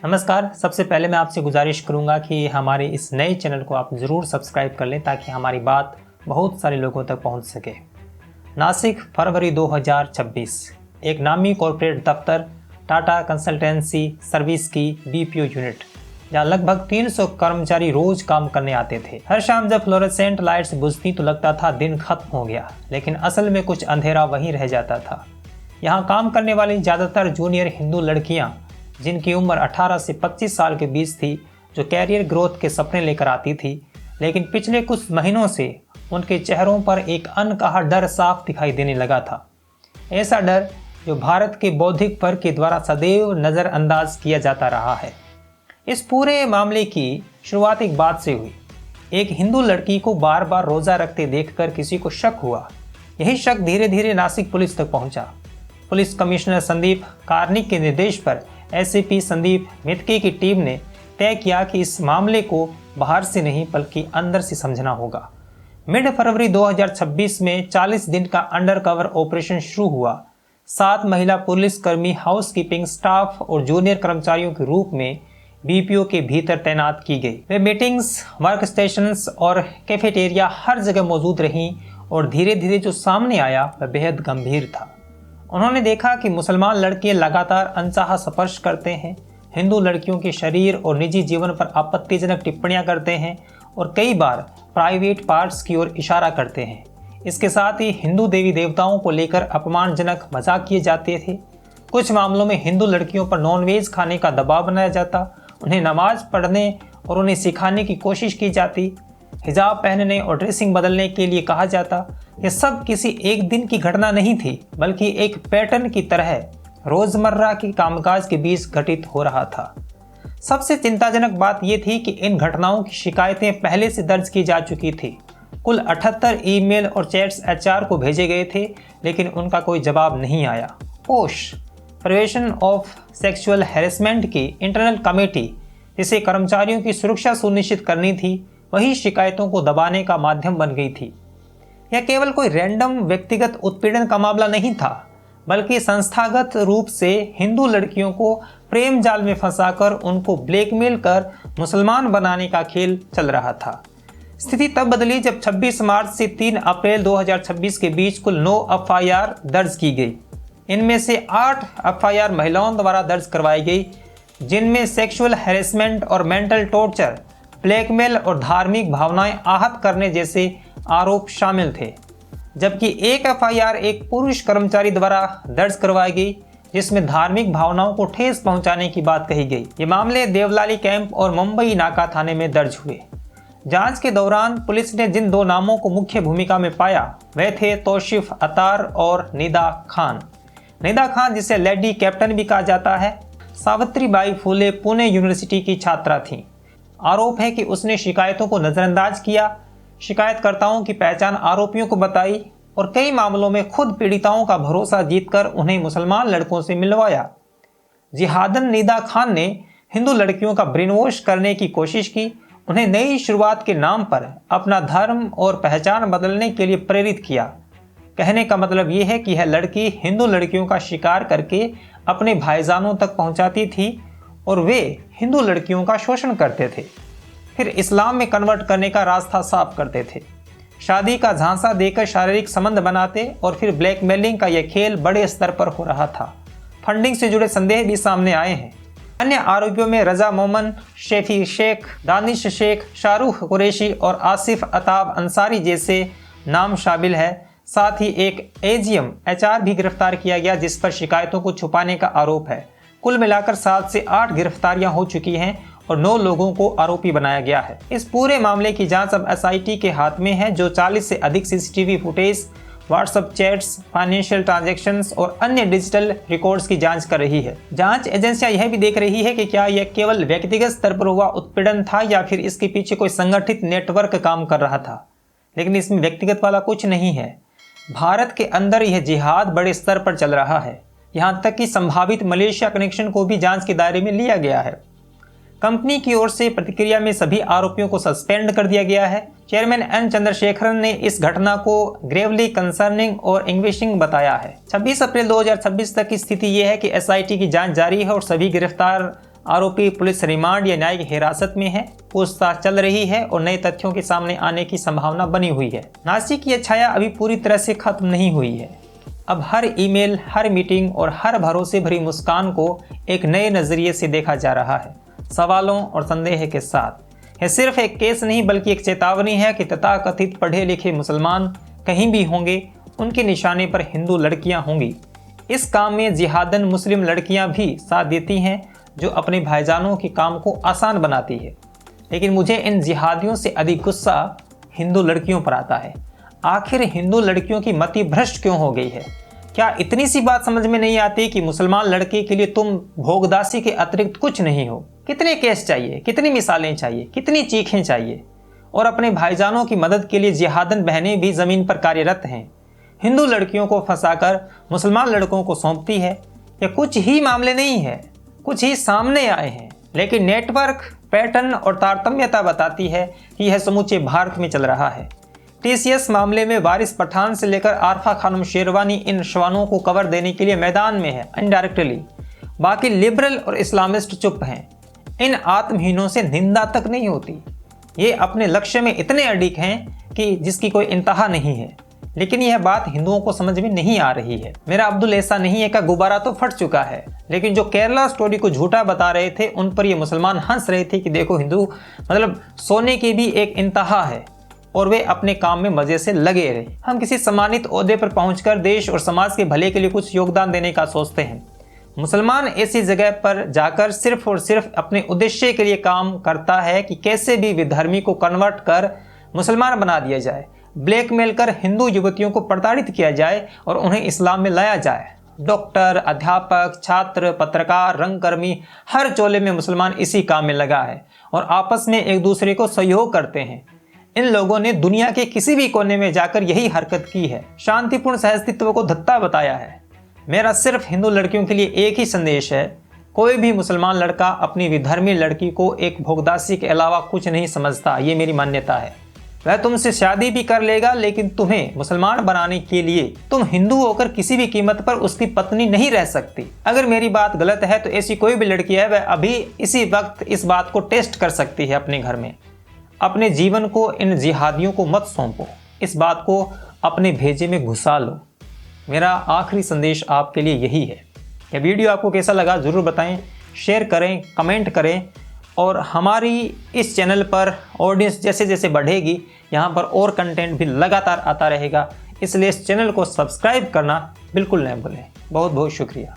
नमस्कार। सबसे पहले मैं आपसे गुजारिश करूंगा कि हमारे इस नए चैनल को आप ज़रूर सब्सक्राइब कर लें ताकि हमारी बात बहुत सारे लोगों तक पहुंच सके। नासिक, फरवरी 2026। एक नामी कॉरपोरेट दफ्तर टाटा कंसल्टेंसी सर्विस की बीपीओ यूनिट, जहां लगभग 300 कर्मचारी रोज काम करने आते थे। हर शाम जब फ्लोरेसेंट लाइट्स बुझती तो लगता था दिन खत्म हो गया, लेकिन असल में कुछ अंधेरा वहीं रह जाता था। यहाँ काम करने वाली ज़्यादातर जूनियर हिंदू लड़कियाँ, जिनकी उम्र 18 से 25 साल के बीच थी, जो कैरियर ग्रोथ के सपने लेकर आती थी, लेकिन पिछले कुछ महीनों से उनके चेहरों पर एक अनकहा डर साफ दिखाई देने लगा था। ऐसा डर जो भारत के बौद्धिक वर्ग के द्वारा सदैव नज़रअंदाज किया जाता रहा है। इस पूरे मामले की शुरुआत एक बात से हुई। एक हिंदू लड़की को बार बार रोज़ा रखते देखकर किसी को शक हुआ। यही शक धीरे धीरे नासिक पुलिस तक पहुंचा। पुलिस कमिश्नर संदीप कार्निक के निर्देश पर एसीपी संदीप मित्की की टीम ने तय किया कि इस मामले को बाहर से नहीं बल्कि अंदर से समझना होगा। मिड फरवरी 2026 में 40 दिन का अंडरकवर ऑपरेशन शुरू हुआ। 7 महिला पुलिसकर्मी हाउसकीपिंग स्टाफ और जूनियर कर्मचारियों के रूप में बीपीओ के भीतर तैनात की गई। वे मीटिंग्स, वर्क स्टेशंस और कैफेटेरिया हर जगह मौजूद रहीं और धीरे धीरे जो सामने आया वह बेहद गंभीर था। उन्होंने देखा कि मुसलमान लड़के लगातार अनचाहा स्पर्श करते हैं, हिंदू लड़कियों के शरीर और निजी जीवन पर आपत्तिजनक टिप्पणियां करते हैं और कई बार प्राइवेट पार्ट्स की ओर इशारा करते हैं। इसके साथ ही हिंदू देवी देवताओं को लेकर अपमानजनक मजाक किए जाते थे। कुछ मामलों में हिंदू लड़कियों पर नॉनवेज खाने का दबाव बनाया जाता, उन्हें नमाज पढ़ने और उन्हें सिखाने की कोशिश की जाती, हिजाब पहनने और ड्रेसिंग बदलने के लिए कहा जाता। यह सब किसी एक दिन की घटना नहीं थी, बल्कि एक पैटर्न की तरह रोजमर्रा की कामकाज के बीच घटित हो रहा था। सबसे चिंताजनक बात यह थी कि इन घटनाओं की शिकायतें पहले से दर्ज की जा चुकी थी। कुल 78 ईमेल और चैट्स एचआर को भेजे गए थे, लेकिन उनका कोई जवाब नहीं आया। पोश, प्रिवेंशन ऑफ सेक्सुअल हैरेसमेंट की इंटरनल कमेटी, जिसे कर्मचारियों की सुरक्षा सुनिश्चित करनी थी, वही शिकायतों को दबाने का माध्यम बन गई थी। यह केवल कोई रैंडम व्यक्तिगत उत्पीड़न का मामला नहीं था, बल्कि संस्थागत रूप से हिंदू लड़कियों को प्रेम जाल में फंसाकर उनको ब्लैकमेल कर मुसलमान बनाने का खेल चल रहा था। स्थिति तब बदली जब 26 मार्च से 3 अप्रैल 2026 के बीच कुल 9 एफआईआर दर्ज की गई। इनमें से 8 एफआईआर महिलाओं द्वारा दर्ज करवाई गई, जिनमें सेक्सुअल हैरेसमेंट और मेंटल टॉर्चर, ब्लैकमेल और धार्मिक भावनाएं आहत करने जैसे आरोप शामिल थे। जबकि एक एफआईआर एक पुरुष कर्मचारी द्वारा दर्ज करवाई गई, जिसमें धार्मिक भावनाओं को ठेस पहुंचाने की बात कही गई। ये मामले देवलाली कैंप और मुंबई नाका थाने में दर्ज हुए। जांच के दौरान पुलिस ने जिन 2 नामों को मुख्य भूमिका में पाया वे थे तौसीफ अतार और निदा खान। निदा खान, जिसे लेडी कैप्टन भी कहा जाता है, सावित्रीबाई फुले पुणे यूनिवर्सिटी की छात्रा थी। आरोप है कि उसने शिकायतों को नजरअंदाज किया, शिकायतकर्ताओं की पहचान आरोपियों को बताई और कई मामलों में खुद पीड़िताओं का भरोसा जीतकर उन्हें मुसलमान लड़कों से मिलवाया। जिहादन निदा खान ने हिंदू लड़कियों का ब्रेन वॉश करने की कोशिश की, उन्हें नई शुरुआत के नाम पर अपना धर्म और पहचान बदलने के लिए प्रेरित किया। कहने का मतलब ये है कि यह लड़की हिंदू लड़कियों का शिकार करके अपने भाईजानों तक पहुंचाती थी और वे हिंदू लड़कियों का शोषण करते थे, फिर इस्लाम में कन्वर्ट करने का रास्ता साफ करते थे, शादी का झांसा देकर शारीरिक संबंध बनाते और फिर ब्लैकमेलिंग का यह खेल बड़े स्तर पर हो रहा था। फंडिंग से जुड़े संदेह भी सामने आए हैं। अन्य आरोपियों में रजा मोमन, शेफी शेख, दानिश शेख, शाहरुख कुरैशी और आसिफ अताब अंसारी जैसे नाम शामिल है। साथ ही एक एजीएम एचआर भी गिरफ्तार किया गया, जिस पर शिकायतों को छुपाने का आरोप है। कुल मिलाकर 7 से 8 गिरफ्तारियां हो चुकी हैं और 9 लोगों को आरोपी बनाया गया है। इस पूरे मामले की जांच अब एसआईटी के हाथ में है, जो 40 से अधिक CCTV footage, WhatsApp chats, financial transactions और अन्य डिजिटल रिकॉर्ड्स की जांच कर रही है। जांच एजेंसियां यह भी देख रही है कि क्या यह केवल व्यक्तिगत स्तर पर हुआ उत्पीड़न था या फिर इसके पीछे कोई संगठित नेटवर्क काम कर रहा था। लेकिन इसमें व्यक्तिगत वाला कुछ नहीं है। भारत के अंदर यह जिहाद बड़े स्तर पर चल रहा है। यहाँ तक कि संभावित मलेशिया कनेक्शन को भी जांच के दायरे में लिया गया है। कंपनी की ओर से प्रतिक्रिया में सभी आरोपियों को सस्पेंड कर दिया गया है। चेयरमैन एन चंद्रशेखरन ने इस घटना को ग्रेवली कंसर्निंग और इंग्विशिंग बताया है। 26 अप्रैल 2026 तक की स्थिति यह है कि एसआईटी की जांच जारी है और सभी गिरफ्तार आरोपी पुलिस रिमांड या न्यायिक हिरासत में है, पूछताछ चल रही है और नए तथ्यों के सामने आने की संभावना बनी हुई है। नासिक की यह छाया अभी पूरी तरह से खत्म नहीं हुई है। अब हर ईमेल, हर मीटिंग और हर भरोसे भरी मुस्कान को एक नए नजरिए से देखा जा रहा है, सवालों और संदेह के साथ। यह सिर्फ एक केस नहीं बल्कि एक चेतावनी है कि तथाकथित पढ़े लिखे मुसलमान कहीं भी होंगे, उनके निशाने पर हिंदू लड़कियां होंगी। इस काम में जिहादन मुस्लिम लड़कियां भी साथ देती हैं, जो अपने भाईजानों के काम को आसान बनाती है। लेकिन मुझे इन जिहादियों से अधिक गुस्सा हिंदू लड़कियों पर आता है। आखिर हिंदू लड़कियों की मति भ्रष्ट क्यों हो गई है? क्या इतनी सी बात समझ में नहीं आती कि मुसलमान लड़के के लिए तुम भोगदासी के अतिरिक्त कुछ नहीं हो? कितने केस चाहिए, कितनी मिसालें चाहिए, कितनी चीखें चाहिए? और अपने भाईजानों की मदद के लिए जिहादन बहनें भी जमीन पर कार्यरत हैं। हिंदू लड़कियों को फंसाकर मुसलमान लड़कों को सौंपती है। यह कुछ ही मामले नहीं है, कुछ ही सामने आए हैं, लेकिन नेटवर्क, पैटर्न और तारतम्यता बताती है कि यह समूचे भारत में चल रहा है। टीसीएस मामले में वारिस पठान से लेकर आरफा खानम शेरवानी इन श्वानों को कवर देने के लिए मैदान में है इनडायरेक्टली। बाकी लिबरल और इस्लामिस्ट चुप हैं। इन आत्महीनों से निंदा तक नहीं होती। ये अपने लक्ष्य में इतने अडिग हैं कि जिसकी कोई इंतहा नहीं है। लेकिन यह बात हिंदुओं को समझ में नहीं आ रही है। मेरा अब्दुल ऐसा नहीं है का गुब्बारा तो फट चुका है, लेकिन जो केरला स्टोरी को झूठा बता रहे थे उन पर ये मुसलमान हंस रहे थे कि देखो हिंदू मतलब सोने की भी एक इंतहा है, और वे अपने काम में मजे से लगे रहे। हम किसी सम्मानित ओहदे पर पहुंचकर देश और समाज के भले के लिए कुछ योगदान देने का सोचते हैं। मुसलमान ऐसी जगह पर जाकर सिर्फ और सिर्फ अपने उद्देश्य के लिए काम करता है कि कैसे भी विधर्मी को कन्वर्ट कर मुसलमान बना दिया जाए, ब्लैकमेल कर हिंदू युवतियों को प्रताड़ित किया जाए और उन्हें इस्लाम में लाया जाए। डॉक्टर, अध्यापक, छात्र, पत्रकार, रंगकर्मी, हर चोले में मुसलमान इसी काम में लगा है और आपस में एक दूसरे को सहयोग करते हैं। इन लोगों ने दुनिया के किसी भी कोने में जाकर यही हरकत की है, शांतिपूर्ण सहअस्तित्व को धत्ता बताया है। मेरा सिर्फ हिंदू लड़कियों के लिए एक ही संदेश है, कोई भी मुसलमान लड़का अपनी विधर्मी लड़की को एक भोगदासी के अलावा कुछ नहीं समझता। ये मेरी मान्यता है। वह तुमसे शादी भी कर लेगा, लेकिन तुम्हें मुसलमान बनाने के लिए तुम हिंदू होकर किसी भी कीमत पर उसकी पत्नी नहीं रह सकती। अगर मेरी बात गलत है तो ऐसी कोई भी लड़की है, वह अभी इसी वक्त इस बात को टेस्ट कर सकती है अपने घर में। अपने जीवन को इन जिहादियों को मत सौंपो, इस बात को अपने भेजे में घुसा लो। मेरा आखिरी संदेश आपके लिए यही है। यह वीडियो आपको कैसा लगा ज़रूर बताएं, शेयर करें, कमेंट करें, और हमारी इस चैनल पर ऑडियंस जैसे जैसे बढ़ेगी यहाँ पर और कंटेंट भी लगातार आता रहेगा, इसलिए इस चैनल को सब्सक्राइब करना बिल्कुल न भूलें। बहुत बहुत शुक्रिया।